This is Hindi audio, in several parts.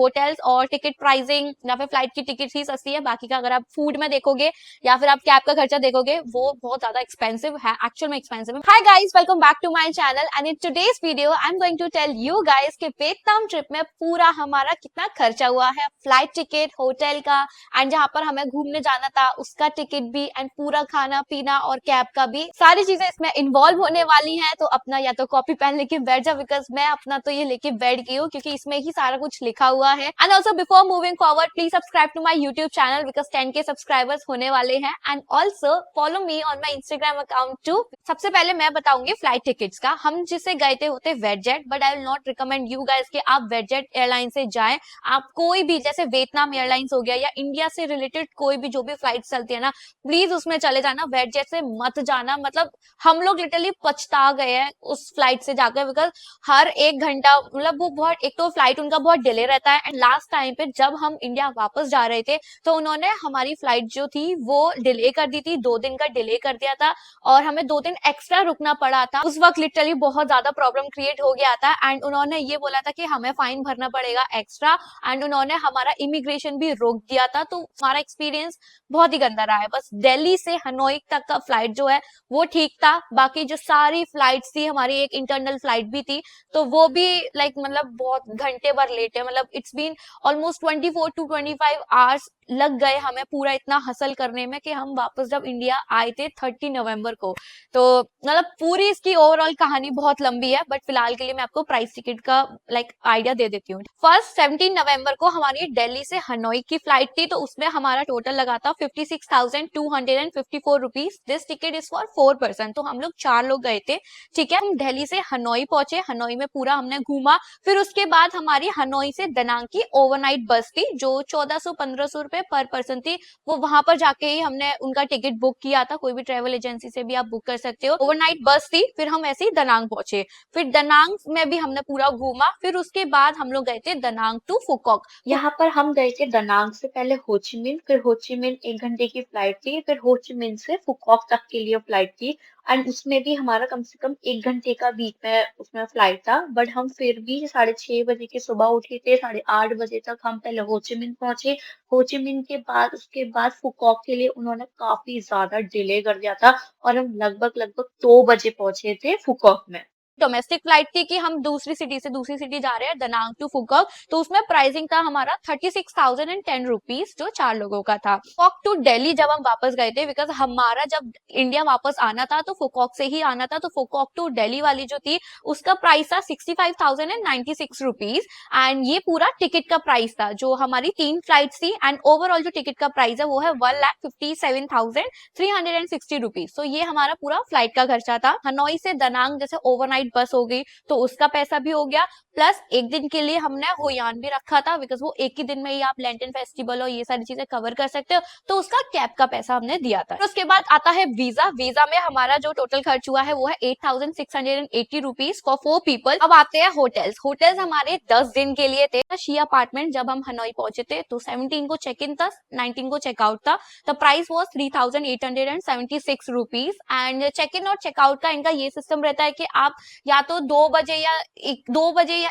होटल्स और टिकट प्राइसिंग या फिर फ्लाइट की टिकट ही सस्ती है, बाकी का अगर आप फूड में देखोगे या फिर आप कैब का खर्चा देखोगे वो बहुत ज्यादा एक्सपेंसिव है, एक्चुअल में एक्सपेंसिव है। Hi guys, welcome back to my channel and in today's video I am going to tell you guys कि वियतनाम ट्रिप में पूरा हमारा कितना खर्चा हुआ है, फ्लाइट टिकट, होटल का एंड जहां पर हमें घूमने जाना था उसका टिकट भी एंड पूरा खाना पीना और कैब का भी, सारी चीजें इसमें इन्वॉल्व होने वाली हैं। तो अपना या तो कॉपी पेन लेके बैठ जा, बिकॉज मैं अपना तो ये लेके बैठ गई हूँ क्योंकि इसमें ही सारा कुछ लिखा हुआ है। And also before moving forward please subscribe to my YouTube channel because 10K subscribers होने वाले हैं and also follow me on my Instagram account too. सबसे पहले मैं बताऊंगी फ्लाइट टिकट्स का। हम जिससे गए थे होते VietJet, but I will not recommend you guys कि आप वेटजेट एयरलाइन से जाएं। आप कोई भी जैसे वियतनाम एयरलाइंस हो गया या इंडिया से रिलेटेड कोई भी जो भी फ्लाइट चलती है ना, प्लीज उसमें चले जाना, वेटजेट से मत जाना। मतलब हम लोग लिटरली पछता गए हैं उस फ्लाइट से जाकर, बिकॉज हर एक घंटा मतलब वो बहुत, एक तो फ्लाइट उनका बहुत डिले रहता है एंड लास्ट टाइम पे जब हम इंडिया वापस जा रहे थे तो उन्होंने हमारी फ्लाइट जो थी वो डिले कर दी थी, 2 दिन का डिले कर दिया था और हमें 2 दिन एक्स्ट्रा रुकना पड़ा था। उस वक्त लिटरली बहुत ज्यादा प्रॉब्लम क्रिएट हो गया था एंड उन्होंने ये बोला था कि हमें फाइन भरना पड़ेगा एक्स्ट्रा एंड उन्होंने हमारा इमिग्रेशन भी रोक दिया था। तो हमारा एक्सपीरियंस बहुत ही गंदा रहा है। बस दिल्ली से हनोई तक का फ्लाइट जो है वो ठीक था, बाकी जो सारी फ्लाइट्स थी, हमारी एक इंटरनल फ्लाइट भी थी तो वो भी लाइक मतलब बहुत घंटे भर लेट है। मतलब it's been almost 24 to 25 hours लग गए हमें पूरा इतना हसल करने में कि हम वापस जब इंडिया आए थे 30 नवंबर को। तो मतलब पूरी इसकी ओवरऑल कहानी बहुत लंबी है, बट फिलहाल के लिए मैं आपको प्राइस टिकट का लाइक आइडिया दे देती हूँ। फर्स्ट 17 नवंबर को हमारी दिल्ली से हनोई की फ्लाइट थी, तो उसमें हमारा टोटल लगा था 56,254 rupees. This ticket is for 4 person, तो हम लोग 4 लोग गए थे। ठीक है, हम दिल्ली से हनोई पहुंचे, हनोई में पूरा हमने घूमा। फिर उसके बाद हमारी हनोई से दनांग की ओवरनाइट बस थी जो 1400-1500 रुपए पर पर्सन थी। वो वहां पर जाके ही हमने उनका टिकट बुक किया था, कोई भी ट्रेवल एजेंसी से भी आप बुक कर सकते हो। ओवरनाइट बस थी। फिर हम ऐसे ही दनांग पहुंचे, फिर दनांग में भी हमने पूरा घूमा। फिर उसके बाद हम लोग गए थे दनांग टू फुकॉक। यहाँ पर हम गए थे दनांग से पहले होचिमिन, फिर होचिमिन 1 घंटे की फ्लाइट थी, फिर होचिमिन से फुकॉक तक के लिए फ्लाइट थी एंड उसमें भी हमारा कम से कम 1 घंटे का बीच में उसमें फ्लाइट था। बट हम फिर भी 6:30 बजे की सुबह उठे थे, 8:30 बजे तक हम पहले होचिमिन पहुंचे। होचिमिन के बाद उसके बाद फुकॉक के लिए उन्होंने काफी ज्यादा डिले कर दिया था और हम लगभग लगभग 2 बजे पहुंचे थे फुकॉक में। डोमेस्टिक फ्लाइट थी कि हम दूसरी सिटी से दूसरी सिटी जा रहे हैं दनांग टू फुकॉक, तो उसमें प्राइसिंग था हमारा 36,010 रुपीज जो 4 लोगों का था। फुकॉक टू दिल्ली जब हम वापस गए थे, बिकॉज हमारा जब इंडिया वापस आना था तो फुकॉक से ही आना था, तो फुकॉक टू दिल्ली वाली जो थी उसका प्राइस था 65,096 रुपीज एंड ये पूरा टिकट का प्राइस था। जो हमारी 3 फ्लाइट थी एंड ओवरऑल जो टिकट का प्राइस है वो है 1,57,360 रुपीज। तो ये हमारा पूरा फ्लाइट का खर्चा था। हनोई से दनांग जैसे ओवरनाइट बस हो गई तो उसका पैसा भी हो गया, प्लस एक दिन के लिए हमने होयान भी रखा था बिकॉज वो एक ही दिन में ही आप लैंटन फेस्टिवल और ये सारी चीजें कवर कर सकते हो, तो उसका कैब का पैसा हमने दिया था। उसके बाद आता है वीजा। वीजा में हमारा जो टोटल खर्च हुआ है वो है 8,680 रुपीज फॉर 4 पीपल। अब आते हैं होटल्स। होटल्स हमारे 10 दिन के लिए थे। शी अपार्टमेंट जब हम हनोई पहुंचे थे तो 17 को चेक इन था, 19 को चेकआउट था। The price was 3,876 rupees and check in और चेकआउट का इनका ये सिस्टम रहता है कि आप या तो 2 बजे या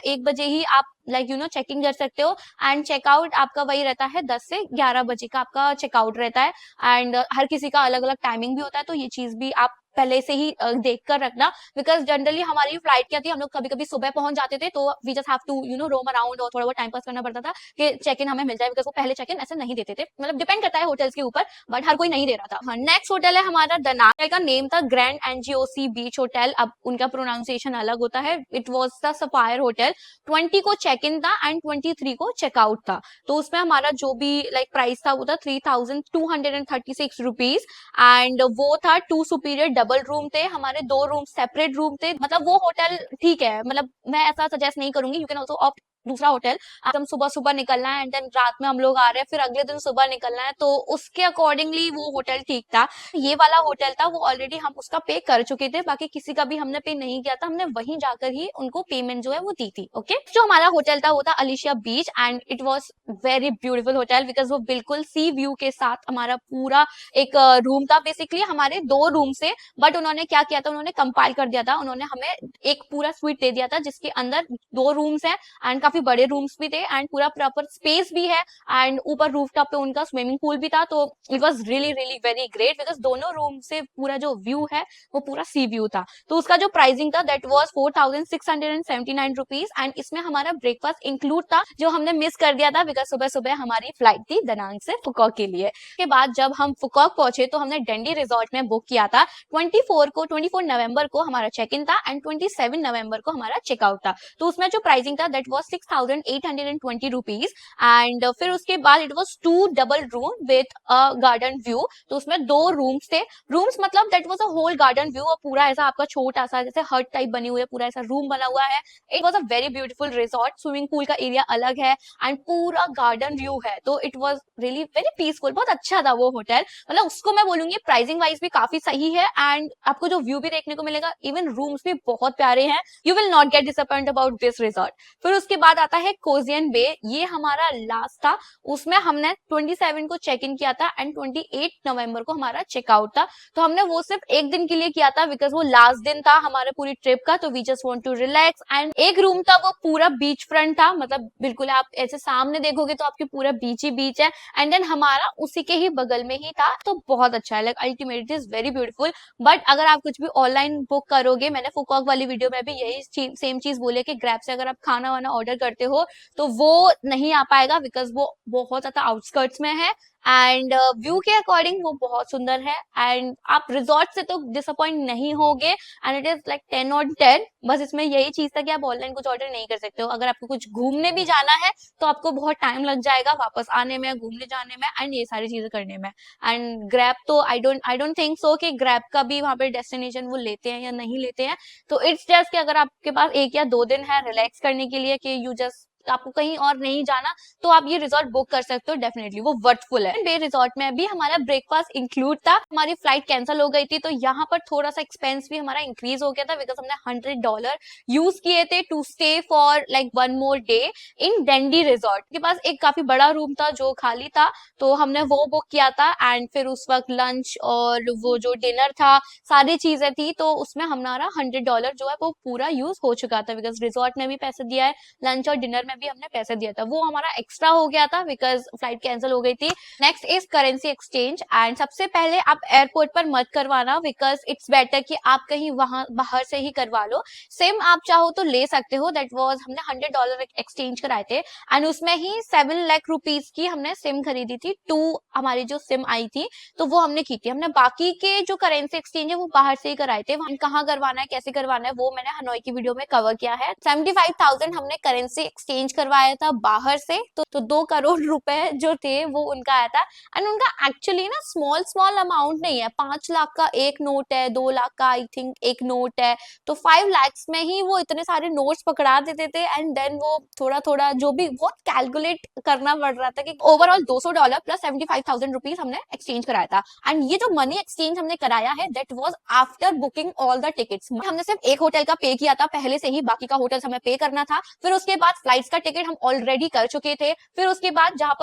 1 बजे ही आप लाइक चेकिंग कर सकते हो एंड चेकआउट आपका वही रहता है 10 से 11 बजे का आपका चेकआउट रहता है एंड हर किसी का अलग अलग टाइमिंग भी होता है, तो ये चीज भी आप पहले से ही देख कर रखना। बिकॉज जनरली हमारी फ्लाइट क्या थी, हम लोग कभी कभी सुबह पहुंच जाते थे तो we just have to roam around और थोड़ा बहुत टाइम पास करना पड़ता था कि चेक इन हमें मिल जाए, बिकॉज वो पहले चेक इन ऐसे नहीं देते थे। मतलब डिपेंड करता है होटल्स के ऊपर, बट हर कोई नहीं दे रहा था। हाँ, नेक्स्ट होटल है हमारा दनांग का नेम था ग्रैंड एनजीओसी बीच होटल। अब उनका प्रोनाउंसिएशन अलग होता है। It was the sapphire hotel. 20 को चेक इन था एंड 23 को चेकआउट था। तो उसमें हमारा जो भी लाइक प्राइस था वो था 3,236 रुपीज एंड वो था 2 सुपीरियर डबल रूम थे, हमारे 2 रूम सेपरेट रूम थे। मतलब वो होटल ठीक है, मतलब मैं ऐसा सजेस्ट नहीं करूंगी। यू कैन ऑल्सो ऑप्ट दूसरा होटल। हम सुबह सुबह निकलना है एंड देन रात में हम लोग आ रहे हैं, फिर अगले दिन सुबह निकलना है, तो उसके अकॉर्डिंगली वो होटल ठीक था। ये वाला होटल था वो ऑलरेडी हम उसका पे कर चुके थे, बाकी किसी का भी हमने पे नहीं किया था, हमने वहीं जाकर ही उनको पेमेंट जो है वो दी थी। ओके, जो हमारा होटल था वो था अलिशिया बीच and it was very beautiful hotel because वो बिल्कुल सी व्यू के साथ हमारा पूरा एक रूम था। बेसिकली हमारे 2 रूम से, बट उन्होंने क्या किया था, उन्होंने कंपाइल कर दिया था। उन्होंने हमें एक पूरा स्वीट दे दिया था जिसके अंदर 2 रूम्स हैं एंड काफी काफी बड़े रूम्स भी थे एंड पूरा प्रॉपर स्पेस भी है एंड ऊपर रूफटॉप पे उनका स्विमिंग पूल भी था। तो it was really really very great because दोनों रूम से पूरा जो व्यू है वो पूरा सी व्यू था। तो उसका जो प्राइसिंग था दैट वाज 4679 रुपीज एंड इसमें हमारा ब्रेकफास्ट इंक्लूड था, जो हमने मिस कर दिया था बिकॉज सुबह सुबह हमारी फ्लाइट थी दनांग से फुकॉक के लिए। के बाद जब हम फुकॉक पहुंचे तो हमने डेंडी रिजॉर्ट में बुक किया था। 24 नवंबर को हमारा चेक इन था एंड 27 नवंबर को हमारा चेकआउट था। तो उसमें जो प्राइसिंग था दैट वाज 6820 रुपीज एंड फिर उसके बाद it was 2 double room with a garden view. तो उसमें 2 रूम्स थे। रूम्स मतलब that was a whole garden view और पूरा ऐसा आपका छोटा सा जैसे हट टाइप बनी हुई है, पूरा ऐसा रूम बना हुआ है। It was a very beautiful resort, swimming pool का एरिया अलग है एंड पूरा गार्डन व्यू है। तो it was really very peaceful, बहुत अच्छा था वो होटल। मतलब उसको मैं बोलूंगी प्राइसिंग वाइज भी काफी सही है एंड आपको जो व्यू भी देखने को मिलेगा, इवन रूम्स भी बहुत प्यारे हैं। You will not gate disappoint about this resort. फिर उसके बाद आता है कोजियन बे, ये हमारा लास्ट था। उसमें हमने 27 को चेक इन किया था एंड 28 नवंबर को हमारा चेकआउट था। तो हमने वो सिर्फ एक दिन के लिए किया था बिकॉज वो लास्ट दिन था हमारे पूरी ट्रिप का। तो we just want to relax and एक रूम था वो पूरा बीच फ्रंट था, मतलब बिल्कुल आप ऐसे सामने देखोगे तो आपके पूरा बीच ही बीच है एंड देन हमारा उसी के ही बगल में ही था। तो बहुत अच्छा है, like ultimately it is very beautiful. But अगर आप कुछ भी ऑनलाइन बुक करोगे, मैंने फुकॉक वाली वीडियो में भी यही सेम चीज बोली है कि ग्रैब से अगर आप खाना वाना ऑर्डर करते हो तो वो नहीं आ पाएगा बिकॉज वो बहुत ज्यादा आउटस्कर्ट्स में है एंड व्यू के अकॉर्डिंग वो बहुत सुंदर है एंड आप रिजॉर्ट से तो डिसअपॉइंट नहीं होगे and it is like 10 on 10। बस इसमें यही चीज था कि आप ऑनलाइन कुछ ऑर्डर नहीं कर सकते हो। अगर आपको कुछ घूमने भी जाना है तो आपको बहुत टाइम लग जाएगा वापस आने में, घूमने जाने में एंड ये सारी चीजें करने में। एंड ग्रैब तो आई डोंट थिंक सो कि ग्रैब का भी वहां पे डेस्टिनेशन वो लेते हैं या नहीं लेते हैं। तो इट्स जस्ट कि अगर आपके पास 1 या 2 दिन है रिलैक्स करने के लिए कि यू जस्ट आपको कहीं और नहीं जाना तो आप ये रिजॉर्ट बुक कर सकते हो, डेफिनेटली वो वर्थफुल है। बे रिजॉर्ट में भी हमारा ब्रेकफास्ट इंक्लूड था। हमारी फ्लाइट कैंसिल हो गई थी तो यहाँ पर थोड़ा सा एक्सपेंस भी हमारा इंक्रीज हो गया था बिकॉज हमने $100 यूज किए थे to stay for like 1 more day in डेंडी रिजॉर्ट। के पास एक काफी बड़ा रूम था जो खाली था तो हमने वो बुक किया था एंड फिर उस वक्त लंच और वो जो डिनर था सारी चीजें थी तो उसमें हमारा $100 जो है वो पूरा यूज हो चुका था बिकॉज रिजॉर्ट में भी पैसे दिया है, लंच और डिनर में भी हमने पैसे दिया था, वो हमारा एक्स्ट्रा हो गया था बिकॉज फ्लाइट कैंसिल हो गई थी। Next is currency exchange and सबसे पहले आप एयरपोर्ट पर मत करवाना बिकॉज इट्स बेटर कि आप कहीं वहां बाहर से ही करवा लो। सिम आप चाहो तो ले सकते हो, दैट वाज हमने $100 एक्सचेंज कराए थे एंड उसमें ही 7 लाख रुपीज की हमने सिम खरीदी थी। 2 हमारी जो सिम आई थी तो वो हमने की थी। हमने बाकी के जो करेंसी एक्सचेंज है वो बाहर से ही कराए थे। वहां कहाँ करवाना है कैसे करवाना है वो मैंने हनोई की वीडियो में कवर किया है। 75,000 हमने करेंसी एक्सचेंज करवाया था बाहर से। तो 2 करोड़ रुपए जो थे वो उनका आया था एंड उनका एक्चुअली ना स्मॉल अमाउंट नहीं है। 5 लाख का एक नोट है, 2 लाख का आई थिंक एक नोट है। तो 5 lakhs में ही वो इतने सारे नोट्स पकड़ा देते थे एंड देन वो थोड़ा थोड़ा जो भी बहुत कैलकुलेट करना पड़ रहा था कि ओवरऑल $200 प्लस 75,000 रुपीज हमने एक्सचेंज कराया था। एंड ये जो मनी एक्सचेंज हमने कराया है that was after booking all the tickets. हमने सिर्फ एक होटल का पे किया था पहले से ही, बाकी का होटल हमें पे करना था। फिर उसके बाद फ्लाइट्स का टिकट हम ऑलरेडी कर चुके थे। फिर उसके बाद जहां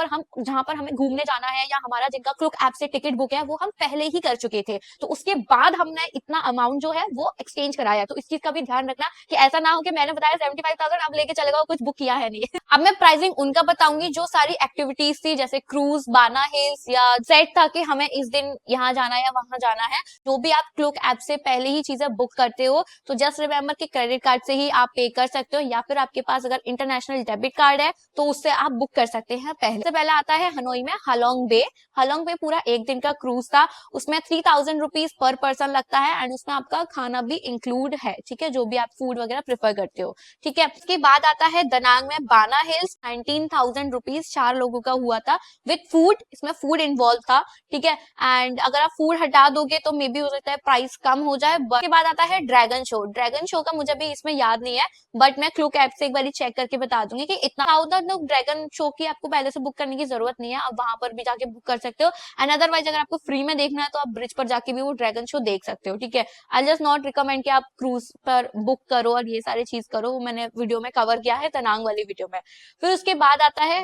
पर हमें घूमने जाना है या हमारा जिनका क्लुक ऐप से टिकट बुक है वो हम पहले ही कर चुके थे। तो उसके बाद हमने इतना अमाउंट जो है वो एक्सचेंज कराया। तो इस चीज का भी ध्यान रखना कि ऐसा ना हो कि मैंने बताया 75,000 अब लेके चले गए, कुछ बुक किया है नहीं। अब मैं प्राइसिंग उनका बताऊंगी जो सारी एक्टिविटीज थी जैसे क्रूज, बाना हिल्स या सेट था कि हमें इस दिन यहाँ जाना है या वहां जाना है। जो भी आप क्लुक ऐप से पहले ही चीजें बुक करते हो तो जस्ट रिमेम्बर कि क्रेडिट कार्ड से ही आप पे कर सकते हो या फिर आपके पास अगर इंटरनेशनल डेबिट कार्ड है तो उससे आप बुक कर सकते हैं। पहले से पहले आता है हनोई में हालोंग बे। हालोंग बे पूरा एक दिन का क्रूज था, उसमें 3,000 रुपीज पर पर्सन लगता है एंड उसमें आपका खाना भी इंक्लूड है, ठीक है, जो भी आप फूड वगैरह प्रेफर करते हो, ठीक है। उसके बाद आता है दनांग में बाना हिल्स, 19,000 रुपीज 4 लोगों का हुआ था विद फूड, इसमें फूड इन्वॉल्व था, ठीक है। एंड अगर आप फूड हटा दोगे तो मे बी हो सकता है प्राइस कम हो जाए। उसके बाद आता है ड्रैगन शो। ड्रैगन शो का मुझे भी इसमें याद नहीं है बट मैं क्लुक ऐप से एक बार चेक करके बता दूंगी कि इतना ड्रैगन शो की आपको पहले से बुक करने की जरूरत नहीं है, आप वहां पर भी जाके बुक कर सकते हो। एंड अदरवाइज अगर आपको फ्री में देखना है तो आप ब्रिज पर जाके भी वो ड्रैगन शो देख सकते हो, ठीक है। आई जस्ट नॉट रिकमेंड कि आप क्रूज पर बुक करो और ये सारी चीज करो, वो मैंने वीडियो में कवर किया है तनांग वाली वीडियो में। फिर उसके बाद आता है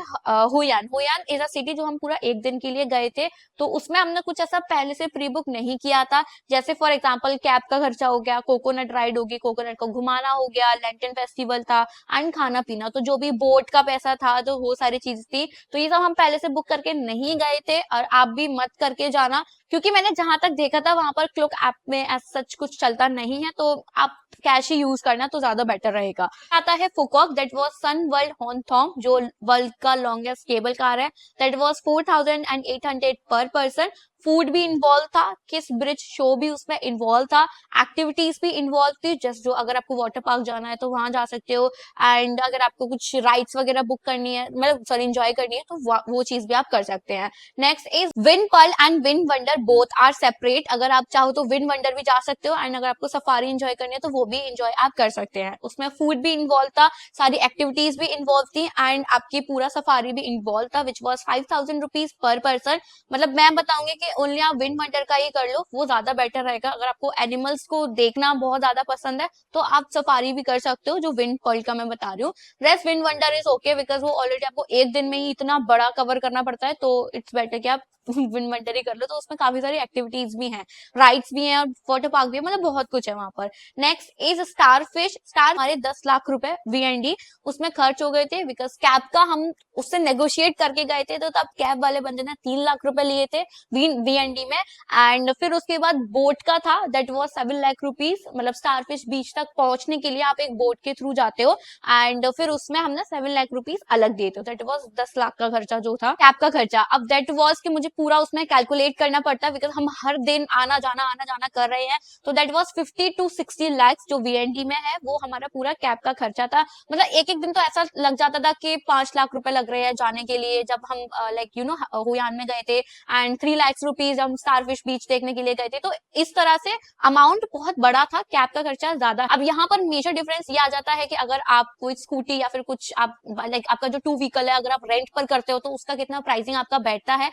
हुयान। हुयान इज अ सिटी जो हम पूरा एक दिन के लिए गए थे तो उसमें हमने कुछ ऐसा पहले से प्री बुक नहीं किया था। जैसे फॉर एग्जाम्पल कैब का खर्चा हो गया, कोकोनट राइड होगी, कोकोनट को घुमाना हो गया, लैंटन फेस्टिवल था एंड खाना पीना। तो जो भी बोट का पैसा था, तो वो सारी चीज थी, तो ये सब हम पहले से बुक करके नहीं गए थे, और आप भी मत करके जाना, क्योंकि मैंने जहां तक देखा था वहां पर क्लुक ऐप में एज सच कुछ चलता नहीं है, तो आप कैश ही यूज करना तो ज्यादा बेटर रहेगा। आता है फुकॉक, दैट वाज सन वर्ल्ड होनथोंग, जो वर्ल्ड का लॉन्गेस्ट केबल कार है। दैट वाज 4800 पर पर्सन। फूड भी इन्वॉल्व था, किस ब्रिज शो भी उसमें इन्वॉल्व था, एक्टिविटीज भी इन्वॉल्व थी, जस्ट जो अगर आपको वाटर पार्क जाना है तो वहां जा सकते हो, एंड अगर आपको कुछ राइड्स वगैरह बुक करनी है, मतलब सॉरी एंजॉय करनी है, तो वो चीज भी आप कर सकते हैं। Next is Vin Pearl and Vin Wonder, both are separate. अगर आप चाहो तो विन वंडर भी जा सकते हो, एंड अगर आपको सफारी एंजॉय करनी है तो वो भी एंजॉय आप कर सकते हैं। उसमें फूड भी इन्वॉल्व था, सारी एक्टिविटीज भी इन्वॉल्व थी, एंड आपकी पूरा सफारी भी इन्वॉल्व था, which was 5000 rupees per person. मतलब मैं बताऊंगी कि ओनली आप विंड वंडर का ही कर लो, वो ज्यादा बेटर रहेगा। अगर आपको एनिमल्स को देखना बहुत ज्यादा पसंद है तो आप सफारी भी कर सकते हो, जो विंड पर्ल का मैं बता रही हूँ। Rest wind wonder is okay, because वो ऑलरेडी आपको एक दिन में ही इतना बड़ा कवर करना पड़ता है, तो इट्स बेटर कि आप विंड वंडर ही कर लो। तो उसमें काफी सारी एक्टिविटीज भी हैं, राइड्स भी हैं, और वाटर पार्क भी है, मतलब बहुत कुछ है वहां पर। Next is star fish. Star हमारे 10 लाख रुपए वीएनडी उसमें खर्च हो गए थे, बिकॉज कैब का हम उससे नेगोशिएट करके गए थे, तो तब कैब वाले बंदे ने 3 लाख रुपए लिए थे वीएनडी में। एंड फिर उसके बाद बोट का था, दैट वाज 7 लाख रुपीज, मतलब स्टारफिश बीच तक पहुंचने के लिए आप एक बोट के थ्रू जाते हो, एंड फिर उसमें हमने 7 लाख रुपीज अलग दिए थे, दैट वाज 10 लाख का खर्चा जो था कैब का खर्चा। अब दैट वाज कि मुझे पूरा उसमें कैलकुलेट करना पड़ता है, बिकॉज हम हर दिन आना जाना कर रहे हैं, तो दैट वाज 50 to 60 लाख जो वीएनडी में है, वो हमारा पूरा कैब का खर्चा था। मतलब एक एक दिन तो ऐसा लग जाता था कि 5 लाख रुपए लग रहे हैं जाने के लिए, जब हम लाइक यू नो हुयान में गए थे, एंड 3 लाख रुपीज हम स्टारफिश बीच देखने के लिए गए थे। तो इस तरह से अमाउंट बहुत बड़ा था, कैब का खर्चा ज्यादा। अब यहाँ पर मेजर डिफरेंस ये आ जाता है कि अगर आप कोई स्कूटी या फिर कुछ आप लाइक आपका जो 2 व्हीकल है, अगर आप रेंट पर करते हो तो उसका कितना प्राइसिंग आपका बैठता है,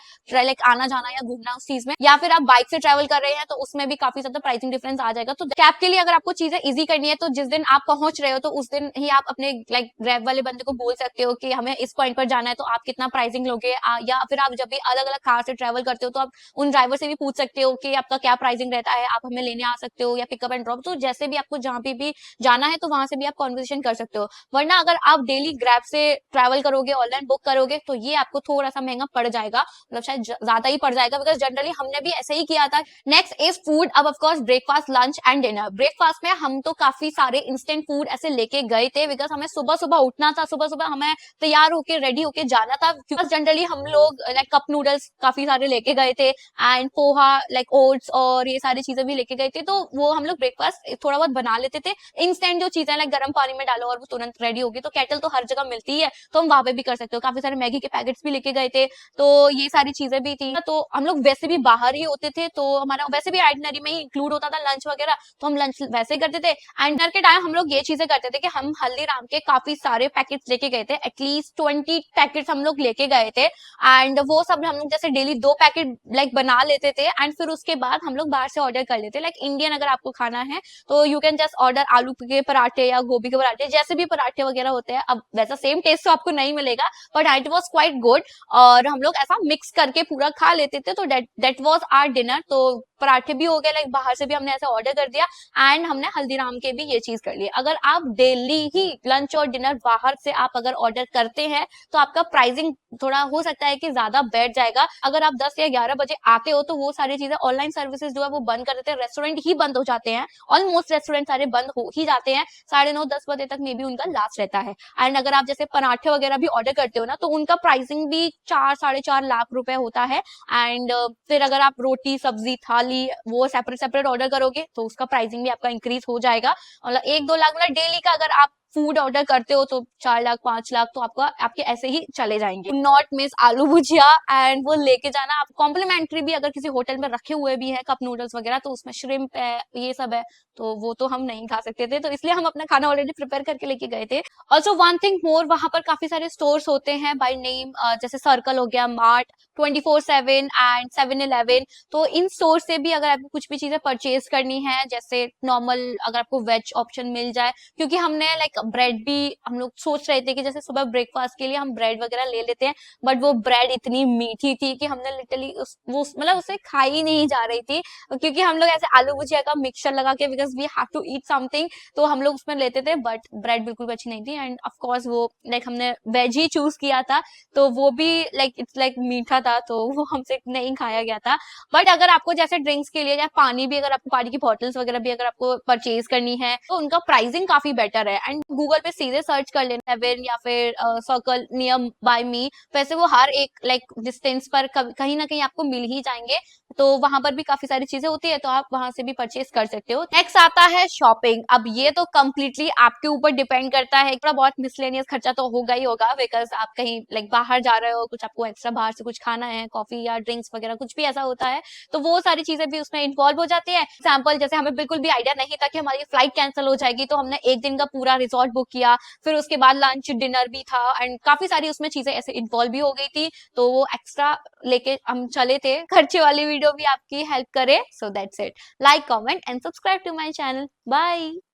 लाइक आना जाना या घूमना उस चीज में, या फिर आप बाइक से ट्रेवल कर रहे हैं तो उसमें भी काफी ज्यादा प्राइसिंग डिफरेंस आ जाएगा। तो कैब के लिए अगर आपको चीजें इजी करनी है, तो जिस दिन आप पहुंच रहे हो तो उस दिन ही आप अपने लाइक ग्रैब वाले बंदे को बोल सकते हो कि हमें इस पॉइंट पर जाना है, तो आप कितना प्राइसिंग लोगे, या फिर आप जब भी अलग अलग कार से ट्रेवल करते हो तो आप उन ड्राइवर से भी पूछ सकते हो कि आपका क्या प्राइसिंग रहता है, आप हमें लेने आ सकते हो या पिकअप एंड ड्रॉप। तो जैसे भी आपको जहां पे भी जाना है तो वहां से भी आप कॉन्वर्सेशन कर सकते हो। वरना अगर आप डेली ग्रैब से ट्रैवल करोगे, ऑनलाइन बुक करोगे, तो ये आपको थोड़ा सा महंगा पड़ जाएगा, मतलब शायद ज्यादा ही पड़ जाएगा, बिकॉज जनरली हमने भी ऐसे ही किया था। Next is food. अब of course breakfast, lunch and dinner. Breakfast में हम तो काफी सारे इंस्टेंट फूड ऐसे लेके गए थे, बिकॉज हमें सुबह सुबह उठना था, सुबह सुबह हमें तैयार होके रेडी होके जाना था। जनरली हम लोग लाइक कप नूडल्स काफी सारे लेके गए थे, एंड पोहा लाइक ओट्स और ये सारी चीजें भी लेके गए थे, तो वो हम लोग ब्रेकफास्ट थोड़ा बहुत बना लेते थे। इंस्टेंट जो चीजें लाइक गर्म पानी में डालो और वो तुरंत रेडी होगी, तो केटल तो हर जगह मिलती है, तो हम वहां पे भी कर सकते हो। काफी सारे मैगी के पैकेट्स भी लेके गए थे, तो ये सारी चीजें भी थी। तो हम लोग वैसे भी बाहर ही होते थे, तो हमारा वैसे भी आइटनरी में ही इंक्लूड होता था लंच वगैरह, तो हम लंच वैसे ही करते थे। एंड डिनर के टाइम हम लोग ये चीजें करते थे कि हम हल्दीराम के काफी सारे पैकेट्स लेके गए थे, एटलीस्ट 20 पैकेट्स हम लोग लेके गए थे, एंड वो सब हम लोग जैसे डेली 2 पैकेट लाइक बना लेते थे, एंड फिर उसके बाद हम लोग बाहर से ऑर्डर कर लेते। लाइक इंडियन अगर आपको खाना है तो यू कैन जस्ट ऑर्डर आलू के पराठे या गोभी के पराठे, जैसे भी पराठे वगैरह होते हैं। अब वैसा सेम टेस्ट तो आपको नहीं मिलेगा, but it was quite good, और हम लोग ऐसा मिक्स करके पूरा खा लेते थे। तो दैट वाज आवर डिनर। तो पराठे भी हो गए, लाइक बाहर से भी हमने ऐसे ऑर्डर कर दिया, एंड हमने हल्दीराम के भी ये चीज कर ली। अगर आप डेली ही लंच और डिनर बाहर से आप अगर ऑर्डर करते हैं तो आपका प्राइसिंग थोड़ा हो सकता है कि ज्यादा बैठ जाएगा। अगर आप 10 या 11 बजे आते हो तो वो सारी चीजें, ऑनलाइन सर्विसेज जो है वो बंद कर देते हैं, रेस्टोरेंट ही बंद हो जाते हैं, ऑलमोस्ट रेस्टोरेंट सारे बंद हो ही जाते हैं, 9:30-10 बजे तक मे बी उनका लास्ट रहता है। एंड अगर आप जैसे पराठे वगैरह भी ऑर्डर करते हो ना, तो उनका प्राइसिंग भी 4-4.5 लाख रुपए होता है। एंड फिर अगर आप रोटी सब्जी थाली वो सेपरेट सेपरेट ऑर्डर करोगे तो उसका प्राइसिंग भी आपका इंक्रीज हो जाएगा। मतलब 1-2 लाख, मतलब डेली का अगर आप फूड ऑर्डर करते हो तो 4 लाख 5 लाख तो आपके ऐसे ही चले जाएंगे। नॉट मिस आलू भुजिया, एंड वो लेके जाना। आप कॉम्प्लीमेंट्री भी अगर किसी होटल में रखे हुए भी है कप नूडल्स वगैरह, तो उसमें श्रिम्प है, ये सब है, तो वो तो हम नहीं खा सकते थे, तो इसलिए हम अपना खाना ऑलरेडी प्रिपेयर करके लेके गए थे। ऑल्सो वन थिंग मोर, वहां पर काफी सारे स्टोर्स होते हैं बाय नेम, जैसे सर्कल हो गया, मार्ट 24/7 एंड 7-Eleven। तो इन स्टोर से भी अगर आपको कुछ भी चीजें परचेज करनी है, जैसे नॉर्मल अगर आपको वेज ऑप्शन मिल जाए, क्योंकि हमने लाइक ब्रेड भी हम लोग सोच रहे थे कि जैसे सुबह ब्रेकफास्ट के लिए हम ब्रेड वगैरह ले लेते हैं, बट वो ब्रेड इतनी मीठी थी कि हमने लिटरली वो मतलब उसे खाई ही नहीं जा रही थी, क्योंकि हम लोग ऐसे आलू भुजिया का मिक्सचर लगा के, because we have to eat something, तो हम लोग उसमें लेते थे, बट ब्रेड बिल्कुल भी अच्छी नहीं थी। एंड ऑफ कोर्स वो लाइक हमने वेज ही चूज किया था, तो वो भी लाइक इट्स लाइक मीठा था, तो वो हमसे नहीं खाया गया था। बट अगर आपको जैसे ड्रिंक्स के लिए या पानी भी, अगर आपको पानी की बॉटल्स वगैरह भी अगर आपको परचेज करनी है, तो उनका प्राइसिंग काफी बेटर है। एंड गूगल पे सीधे सर्च कर लेना हेवन या फिर सर्कल नियर बाय मी, वैसे वो हर एक लाइक डिस्टेंस पर कहीं ना कहीं आपको मिल ही जाएंगे, तो वहां पर भी काफी सारी चीजें होती है, तो आप वहां से भी परचेज कर सकते हो। नेक्स्ट आता है शॉपिंग। अब ये तो कम्प्लीटली आपके ऊपर डिपेंड करता है, थोड़ा बहुत मिसलेनियस खर्चा तो होगा ही होगा, बिकॉज आप कहीं लाइक बाहर जा रहे हो, कुछ आपको एक्स्ट्रा बाहर से कुछ खाना है, कॉफी या ड्रिंक्स वगैरह कुछ भी ऐसा होता है, तो वो सारी चीजें भी उसमें इन्वॉल्व हो जाती है। एग्जाम्पल, जैसे हमें बिल्कुल भी आइडिया नहीं था कि हमारी फ्लाइट कैंसिल हो जाएगी, तो हमने एक दिन का पूरा रिजॉर्ट बुक किया, फिर उसके बाद लंच डिनर भी था, एंड काफी सारी उसमें चीजें ऐसे इन्वॉल्व भी हो गई थी, तो वो एक्स्ट्रा लेके हम चले थे। खर्चे वाली वीडियो भी आपकी हेल्प करे। So that's it. Like, comment and subscribe to my channel. Bye.